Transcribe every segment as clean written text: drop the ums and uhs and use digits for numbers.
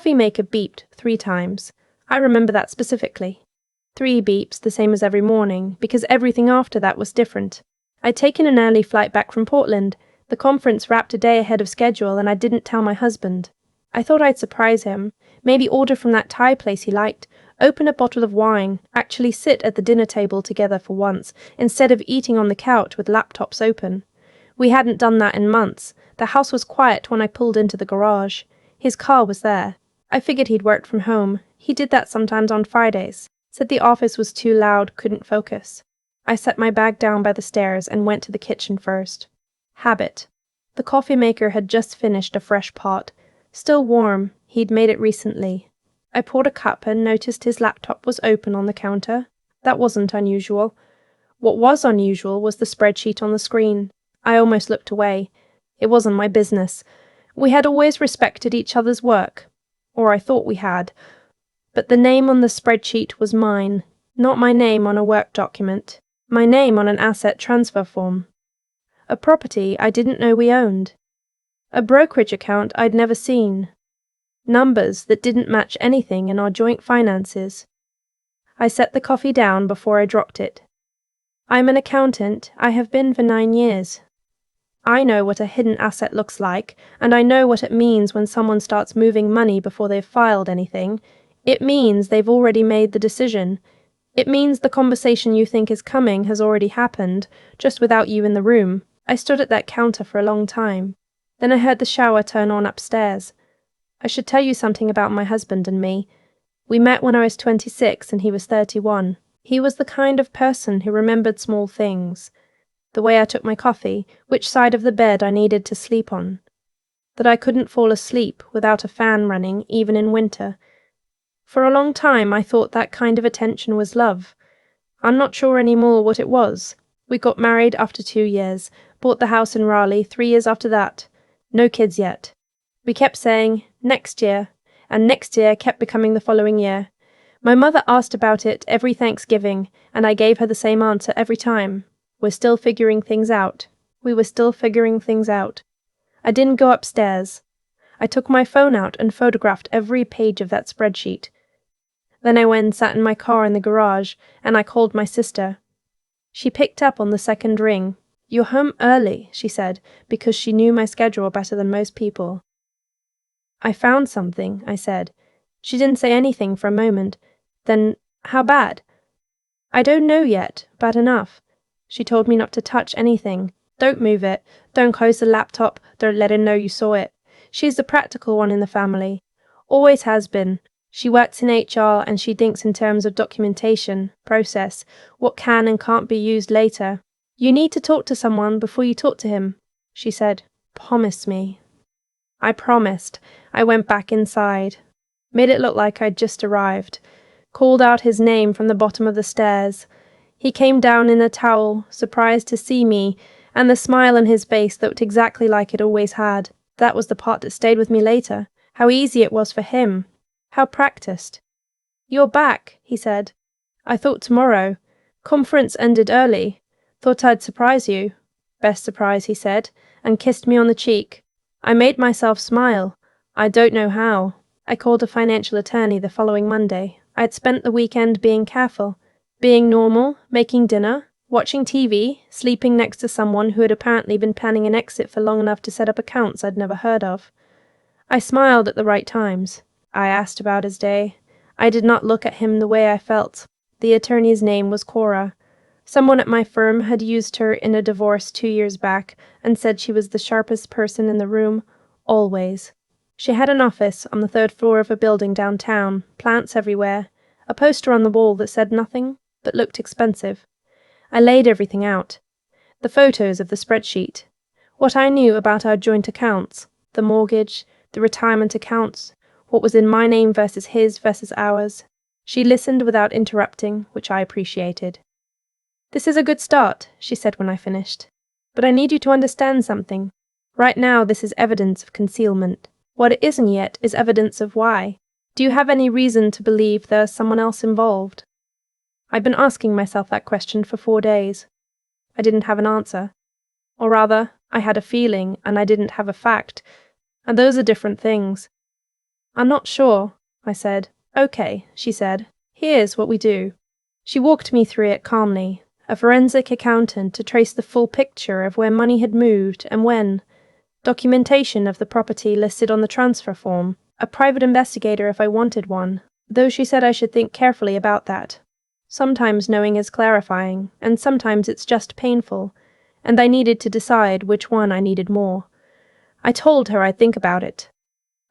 coffee maker beeped 3 times. I remember that specifically. 3 beeps, the same as every morning, because everything after that was different. I'd taken an early flight back from Portland. The conference wrapped a day ahead of schedule, and I didn't tell my husband. I thought I'd surprise him, maybe order from that Thai place he liked, open a bottle of wine, actually sit at the dinner table together for once, instead of eating on the couch with laptops open. We hadn't done that in months. The house was quiet when I pulled into the garage. His car was there. I figured he'd worked from home. He did that sometimes on Fridays. Said the office was too loud, couldn't focus. I set my bag down by the stairs and went to the kitchen first. Habit. The coffee maker had just finished a fresh pot. Still warm, he'd made it recently. I poured a cup and noticed his laptop was open on the counter. That wasn't unusual. What was unusual was the spreadsheet on the screen. I almost looked away. It wasn't my business. We had always respected each other's work. Or I thought we had. But the name on the spreadsheet was mine, not my name on a work document. My name on an asset transfer form. A property I didn't know we owned. A brokerage account I'd never seen. Numbers that didn't match anything in our joint finances. I set the coffee down before I dropped it. I'm an accountant. I have been for 9 years. I know what a hidden asset looks like, and I know what it means when someone starts moving money before they've filed anything. It means they've already made the decision. It means the conversation you think is coming has already happened, just without you in the room. I stood at that counter for a long time. Then I heard the shower turn on upstairs. I should tell you something about my husband and me. We met when I was 26 and he was 31. He was the kind of person who remembered small things. The way I took my coffee, which side of the bed I needed to sleep on. That I couldn't fall asleep without a fan running, even in winter. For a long time I thought that kind of attention was love. I'm not sure anymore what it was. We got married after 2 years, bought the house in Raleigh 3 years after that. No kids yet. We kept saying, next year, and next year kept becoming the following year. My mother asked about it every Thanksgiving, and I gave her the same answer every time. We're still figuring things out. We were still figuring things out. I didn't go upstairs. I took my phone out and photographed every page of that spreadsheet. Then I went and sat in my car in the garage, and I called my sister. She picked up on the second ring. You're home early, she said, because she knew my schedule better than most people. I found something, I said. She didn't say anything for a moment. Then, how bad? I don't know yet, bad enough. She told me not to touch anything. Don't move it. Don't close the laptop. Don't let her know you saw it. She's the practical one in the family. Always has been. She works in HR and she thinks in terms of documentation, process, what can and can't be used later. You need to talk to someone before you talk to him, she said. Promise me. I promised. I went back inside. Made it look like I'd just arrived. Called out his name from the bottom of the stairs. He came down in a towel, surprised to see me, and the smile on his face looked exactly like it always had. That was the part that stayed with me later. How easy it was for him. How practiced. You're back, he said. I thought tomorrow. Conference ended early. Thought I'd surprise you. Best surprise, he said, and kissed me on the cheek. I made myself smile. I don't know how. I called a financial attorney the following Monday. I'd spent the weekend being careful. Being normal, making dinner, watching TV, sleeping next to someone who had apparently been planning an exit for long enough to set up accounts I'd never heard of. I smiled at the right times. I asked about his day. I did not look at him the way I felt. The attorney's name was Cora. Someone at my firm had used her in a divorce 2 years back and said she was the sharpest person in the room, always. She had an office on the 3rd floor of a building downtown, plants everywhere, a poster on the wall that said nothing, but looked expensive. I laid everything out. The photos of the spreadsheet. What I knew about our joint accounts, the mortgage, the retirement accounts, what was in my name versus his versus ours. She listened without interrupting, which I appreciated. This is a good start, she said when I finished. But I need you to understand something. Right now this is evidence of concealment. What it isn't yet is evidence of why. Do you have any reason to believe there's someone else involved? I'd been asking myself that question for 4 days. I didn't have an answer. Or rather, I had a feeling and I didn't have a fact. And those are different things. I'm not sure, I said. Okay, she said. Here's what we do. She walked me through it calmly, a forensic accountant to trace the full picture of where money had moved and when, documentation of the property listed on the transfer form, a private investigator if I wanted one, though she said I should think carefully about that. Sometimes knowing is clarifying, and sometimes it's just painful, and I needed to decide which one I needed more. I told her I'd think about it.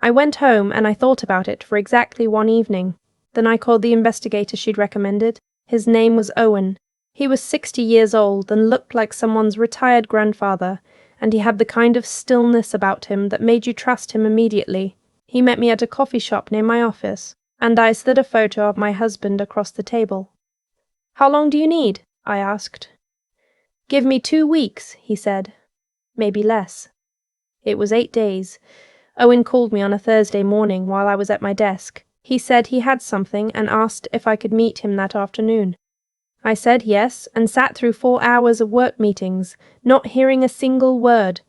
I went home and I thought about it for exactly one evening. Then I called the investigator she'd recommended. His name was Owen. He was 60 years old and looked like someone's retired grandfather, and he had the kind of stillness about him that made you trust him immediately. He met me at a coffee shop near my office, and I slid a photo of my husband across the table. How long do you need? I asked. Give me 2 weeks, he said. Maybe less. It was 8 days. Owen called me on a Thursday morning while I was at my desk. He said he had something and asked if I could meet him that afternoon. I said yes and sat through 4 hours of work meetings, not hearing a single word.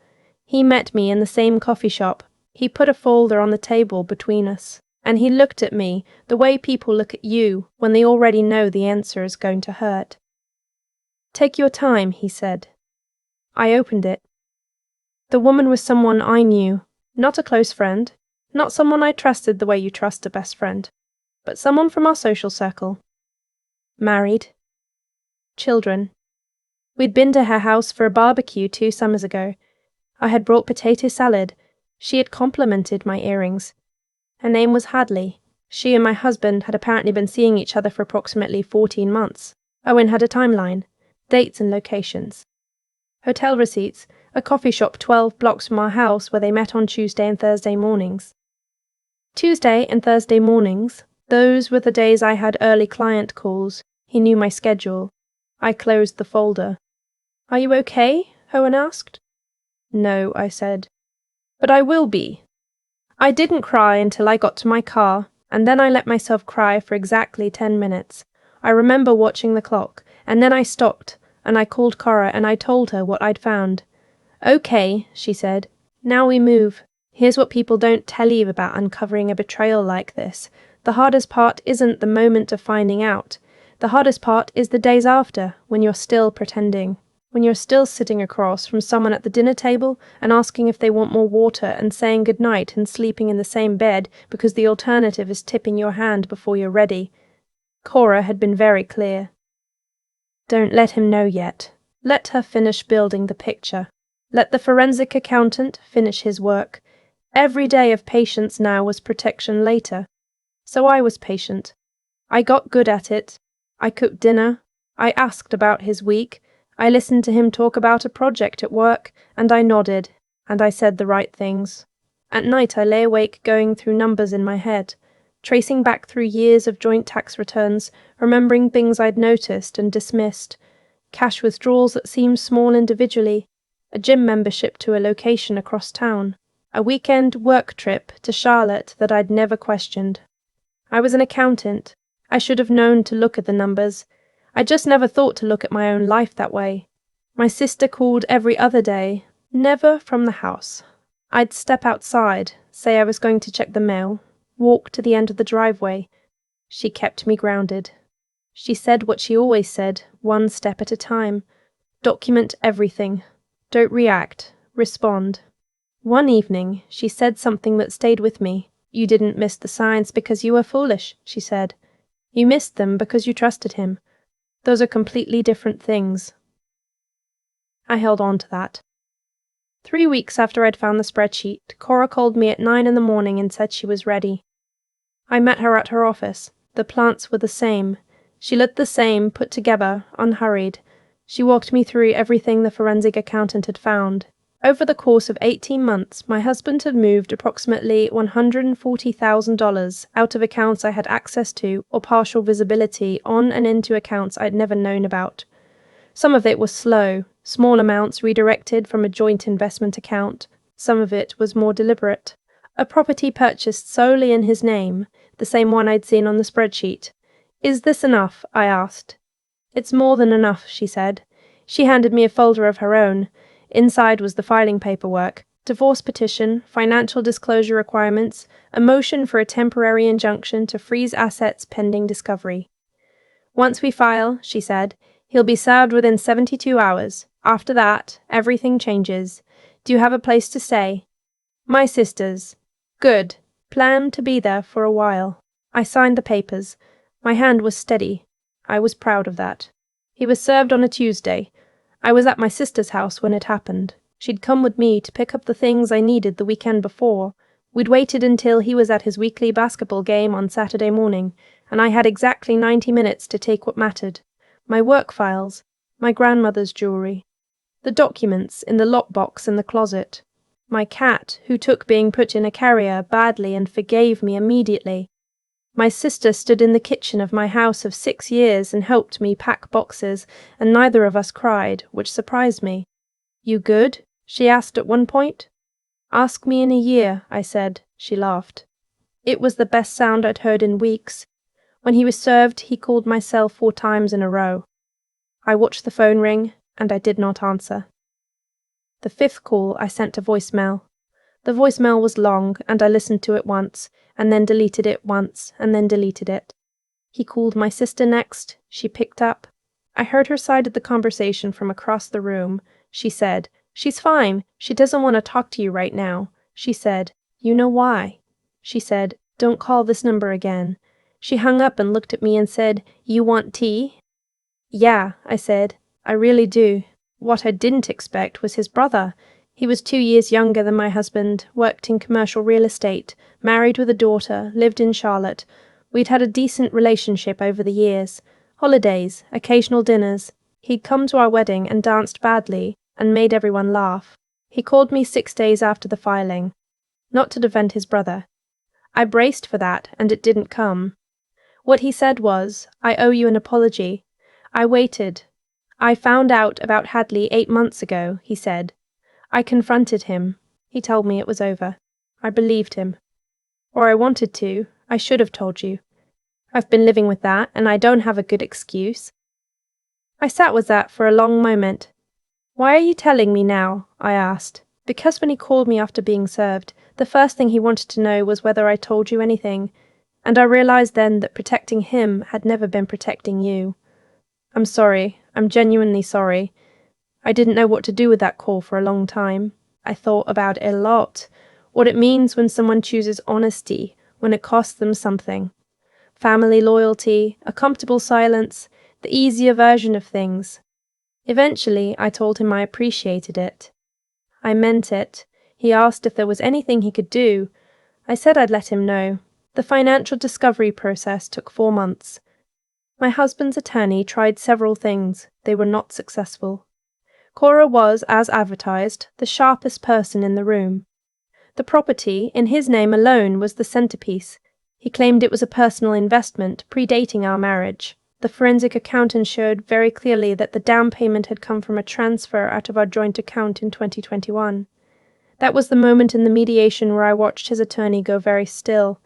He met me in the same coffee shop. He put a folder on the table between us, and he looked at me the way people look at you when they already know the answer is going to hurt. Take your time, he said. I opened it. The woman was someone I knew, not a close friend, not someone I trusted the way you trust a best friend, but someone from our social circle. Married. Children. We'd been to her house for a barbecue 2 summers ago. I had brought potato salad. She had complimented my earrings. Her name was Hadley. She and my husband had apparently been seeing each other for approximately 14 months. Owen had a timeline, dates and locations. Hotel receipts, a coffee shop 12 blocks from our house where they met on Tuesday and Thursday mornings. Tuesday and Thursday mornings, those were the days I had early client calls. He knew my schedule. I closed the folder. Are you okay? Owen asked. No, I said. But I will be. I didn't cry until I got to my car, and then I let myself cry for exactly 10 minutes. I remember watching the clock, and then I stopped, and I called Cora and I told her what I'd found. Okay, she said. Now we move. Here's what people don't tell you about uncovering a betrayal like this. The hardest part isn't the moment of finding out. The hardest part is the days after, when you're still pretending. When you're still sitting across from someone at the dinner table and asking if they want more water and saying goodnight and sleeping in the same bed because the alternative is tipping your hand before you're ready. Cora had been very clear. Don't let him know yet. Let her finish building the picture. Let the forensic accountant finish his work. Every day of patience now was protection later. So I was patient. I got good at it. I cooked dinner. I asked about his week. I listened to him talk about a project at work, and I nodded, and I said the right things. At night I lay awake going through numbers in my head, tracing back through years of joint tax returns, remembering things I'd noticed and dismissed, cash withdrawals that seemed small individually, a gym membership to a location across town, a weekend work trip to Charlotte that I'd never questioned. I was an accountant. I should have known to look at the numbers. I just never thought to look at my own life that way. My sister called every other day, never from the house. I'd step outside, say I was going to check the mail, walk to the end of the driveway. She kept me grounded. She said what she always said, one step at a time. Document everything. Don't react. Respond. One evening, she said something that stayed with me. You didn't miss the signs because you were foolish, she said. You missed them because you trusted him. Those are completely different things. I held on to that. 3 weeks after I'd found the spreadsheet, Cora called me at 9 in the morning and said she was ready. I met her at her office. The plants were the same. She looked the same, put together, unhurried. She walked me through everything the forensic accountant had found. Over the course of 18 months, my husband had moved approximately $140,000 out of accounts I had access to or partial visibility on and into accounts I'd never known about. Some of it was slow, small amounts redirected from a joint investment account. Some of it was more deliberate. A property purchased solely in his name, the same one I'd seen on the spreadsheet. Is this enough? I asked. It's more than enough, she said. She handed me a folder of her own. Inside was the filing paperwork, divorce petition, financial disclosure requirements, a motion for a temporary injunction to freeze assets pending discovery. Once we file, she said, he'll be served within 72 hours. After that, everything changes. Do you have a place to stay? My sister's. Good. Plan to be there for a while. I signed the papers. My hand was steady. I was proud of that. He was served on a Tuesday. I was at my sister's house when it happened. She'd come with me to pick up the things I needed the weekend before. We'd waited until he was at his weekly basketball game on Saturday morning, and I had exactly 90 minutes to take what mattered. My work files, my grandmother's jewellery, the documents in the lockbox in the closet, my cat, who took being put in a carrier badly and forgave me immediately. My sister stood in the kitchen of my house of 6 years and helped me pack boxes, and neither of us cried, which surprised me. You good? She asked at one point. Ask me in a year, I said. She laughed. It was the best sound I'd heard in weeks. When he was served, he called my cell 4 times in a row. I watched the phone ring, and I did not answer. The 5th call I sent to voicemail. The voicemail was long, and I listened to it once, and then deleted it once, and then deleted it. He called my sister next. She picked up. I heard her side of the conversation from across the room. She said, She's fine. She doesn't want to talk to you right now. She said, You know why? She said, Don't call this number again. She hung up and looked at me and said, You want tea? Yeah, I said. I really do. What I didn't expect was his brother. He was 2 years younger than my husband, worked in commercial real estate, married with a daughter, lived in Charlotte. We'd had a decent relationship over the years. Holidays, occasional dinners. He'd come to our wedding and danced badly and made everyone laugh. He called me 6 days after the filing. Not to defend his brother. I braced for that, and it didn't come. What he said was, I owe you an apology. I waited. I found out about Hadley 8 months ago, he said. I confronted him. He told me it was over. I believed him. Or I wanted to. I should have told you. I've been living with that, and I don't have a good excuse. I sat with that for a long moment. Why are you telling me now? I asked. Because when he called me after being served, the first thing he wanted to know was whether I told you anything, and I realized then that protecting him had never been protecting you. I'm sorry. I'm genuinely sorry. I didn't know what to do with that call for a long time. I thought about it a lot. What it means when someone chooses honesty, when it costs them something. Family loyalty, a comfortable silence, the easier version of things. Eventually, I told him I appreciated it. I meant it. He asked if there was anything he could do. I said I'd let him know. The financial discovery process took 4 months. My husband's attorney tried several things. They were not successful. Cora was, as advertised, the sharpest person in the room. The property, in his name alone, was the centerpiece. He claimed it was a personal investment, predating our marriage. The forensic accountant showed very clearly that the down payment had come from a transfer out of our joint account in 2021. That was the moment in the mediation where I watched his attorney go very still.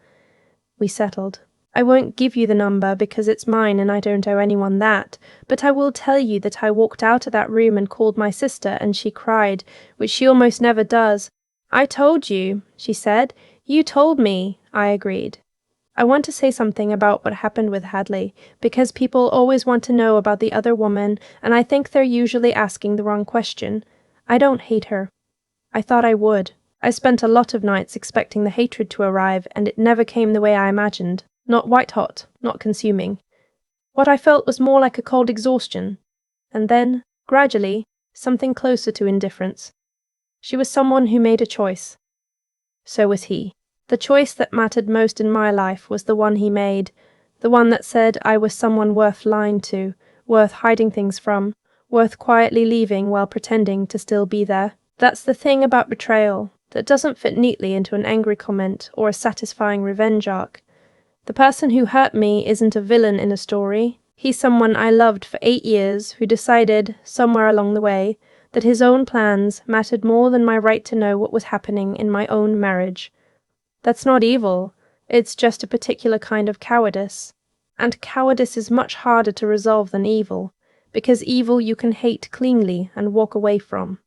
We settled. I won't give you the number because it's mine and I don't owe anyone that, but I will tell you that I walked out of that room and called my sister and she cried, which she almost never does. I told you, she said. You told me, I agreed. I want to say something about what happened with Hadley, because people always want to know about the other woman, and I think they're usually asking the wrong question. I don't hate her. I thought I would. I spent a lot of nights expecting the hatred to arrive, and it never came the way I imagined. Not white-hot, not consuming. What I felt was more like a cold exhaustion. And then, gradually, something closer to indifference. She was someone who made a choice. So was he. The choice that mattered most in my life was the one he made, the one that said I was someone worth lying to, worth hiding things from, worth quietly leaving while pretending to still be there. That's the thing about betrayal, that doesn't fit neatly into an angry comment or a satisfying revenge arc. The person who hurt me isn't a villain in a story. He's someone I loved for 8 years who decided, somewhere along the way, that his own plans mattered more than my right to know what was happening in my own marriage. That's not evil. It's just a particular kind of cowardice. And cowardice is much harder to resolve than evil, because evil you can hate cleanly and walk away from.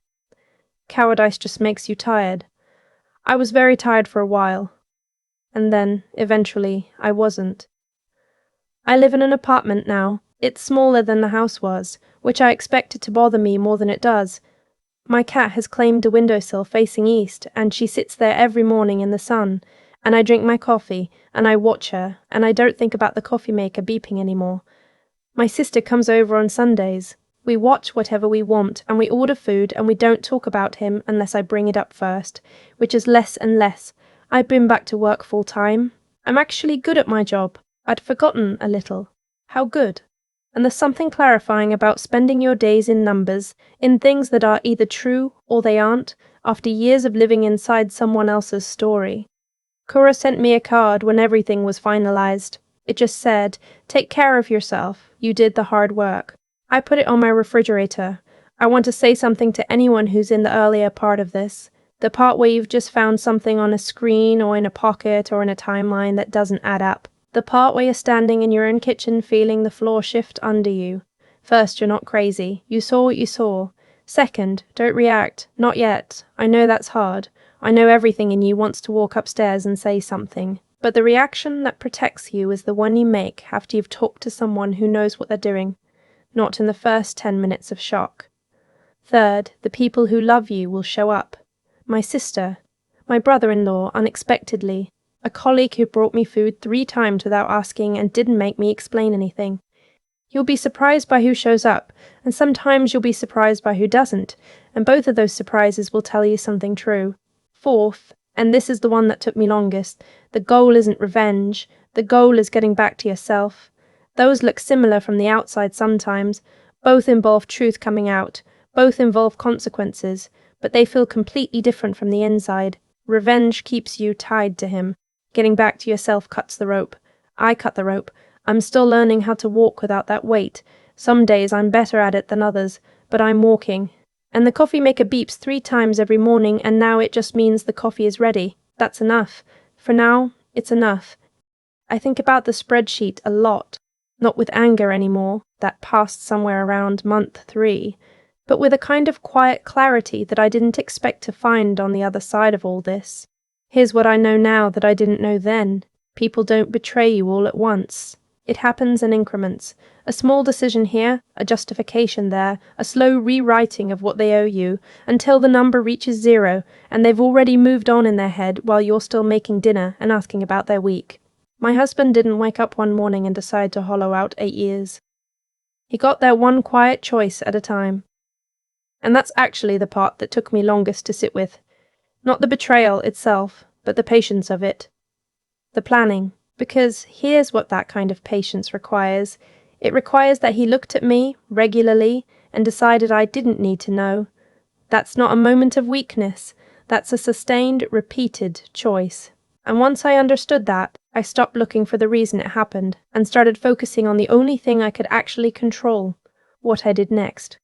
Cowardice just makes you tired. I was very tired for a while. And then, eventually, I wasn't. I live in an apartment now. It's smaller than the house was, which I expected to bother me more than it does. My cat has claimed a windowsill facing east, and she sits there every morning in the sun, and I drink my coffee, and I watch her, and I don't think about the coffee maker beeping anymore. My sister comes over on Sundays. We watch whatever we want, and we order food, and we don't talk about him unless I bring it up first, which is less and less. I've been back to work full time. I'm actually good at my job. I'd forgotten a little. How good. And there's something clarifying about spending your days in numbers, in things that are either true or they aren't, after years of living inside someone else's story. Cora sent me a card when everything was finalized. It just said, "Take care of yourself. You did the hard work." I put it on my refrigerator. I want to say something to anyone who's in the earlier part of this, the part where you've just found something on a screen or in a pocket or in a timeline that doesn't add up. The part where you're standing in your own kitchen feeling the floor shift under you. First, you're not crazy. You saw what you saw. Second, don't react. Not yet. I know that's hard. I know everything in you wants to walk upstairs and say something. But the reaction that protects you is the one you make after you've talked to someone who knows what they're doing, not in the first 10 minutes of shock. Third, the people who love you will show up. My sister, my brother-in-law, unexpectedly, a colleague who brought me food 3 times without asking and didn't make me explain anything. You'll be surprised by who shows up, and sometimes you'll be surprised by who doesn't, and both of those surprises will tell you something true. Fourth, and this is the one that took me longest, the goal isn't revenge, the goal is getting back to yourself. Those look similar from the outside sometimes, both involve truth coming out, both involve consequences, but they feel completely different from the inside. Revenge keeps you tied to him. Getting back to yourself cuts the rope. I cut the rope. I'm still learning how to walk without that weight. Some days I'm better at it than others, but I'm walking. And the coffee maker beeps 3 times every morning, and now it just means the coffee is ready. That's enough. For now, it's enough. I think about the spreadsheet a lot. Not with anger anymore, that passed somewhere around month 3, but with a kind of quiet clarity that I didn't expect to find on the other side of all this. Here's what I know now that I didn't know then. People don't betray you all at once. It happens in increments. A small decision here, a justification there, a slow rewriting of what they owe you, until the number reaches 0, and they've already moved on in their head while you're still making dinner and asking about their week. My husband didn't wake up one morning and decide to hollow out 8 years. He got there one quiet choice at a time. And that's actually the part that took me longest to sit with. Not the betrayal itself, but the patience of it. The planning. Because here's what that kind of patience requires. It requires that he looked at me regularly and decided I didn't need to know. That's not a moment of weakness. That's a sustained, repeated choice. And once I understood that, I stopped looking for the reason it happened and started focusing on the only thing I could actually control, what I did next.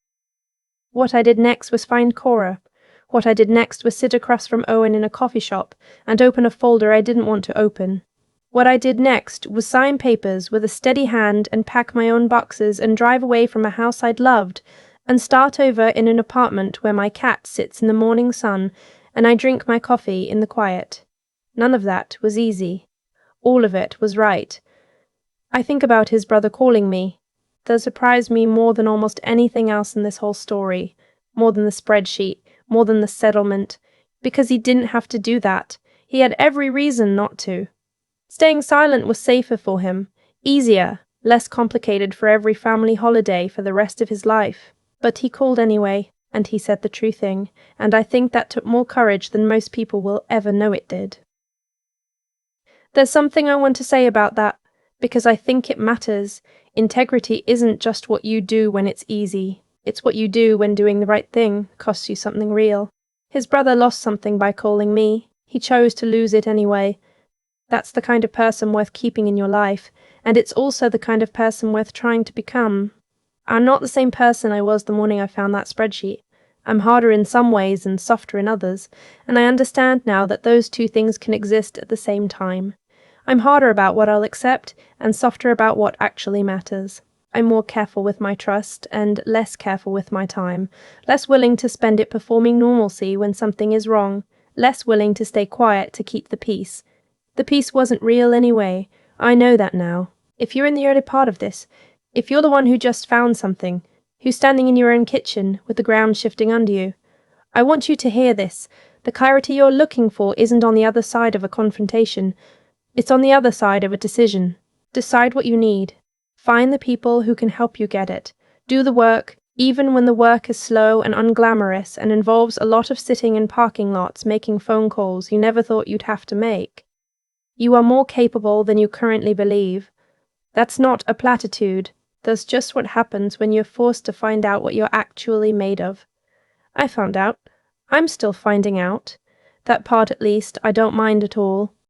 What I did next was find Cora. What I did next was sit across from Owen in a coffee shop and open a folder I didn't want to open. What I did next was sign papers with a steady hand and pack my own boxes and drive away from a house I'd loved and start over in an apartment where my cat sits in the morning sun and I drink my coffee in the quiet. None of that was easy. All of it was right. I think about his brother calling me. That surprised me more than almost anything else in this whole story, more than the spreadsheet, more than the settlement, because he didn't have to do that. He had every reason not to. Staying silent was safer for him, easier, less complicated for every family holiday for the rest of his life. But he called anyway, and he said the true thing, and I think that took more courage than most people will ever know it did. There's something I want to say about that, because I think it matters. Integrity isn't just what you do when it's easy. It's what you do when doing the right thing costs you something real. His brother lost something by calling me. He chose to lose it anyway. That's the kind of person worth keeping in your life, and it's also the kind of person worth trying to become. I'm not the same person I was the morning I found that spreadsheet. I'm harder in some ways and softer in others, and I understand now that those 2 things can exist at the same time. I'm harder about what I'll accept, and softer about what actually matters. I'm more careful with my trust, and less careful with my time, less willing to spend it performing normalcy when something is wrong, less willing to stay quiet to keep the peace. The peace wasn't real anyway. I know that now. If you're in the early part of this, if you're the one who just found something, who's standing in your own kitchen with the ground shifting under you, I want you to hear this. The clarity you're looking for isn't on the other side of a confrontation. It's on the other side of a decision. Decide what you need. Find the people who can help you get it. Do the work, even when the work is slow and unglamorous and involves a lot of sitting in parking lots making phone calls you never thought you'd have to make. You are more capable than you currently believe. That's not a platitude. That's just what happens when you're forced to find out what you're actually made of. I found out. I'm still finding out. That part, at least, I don't mind at all.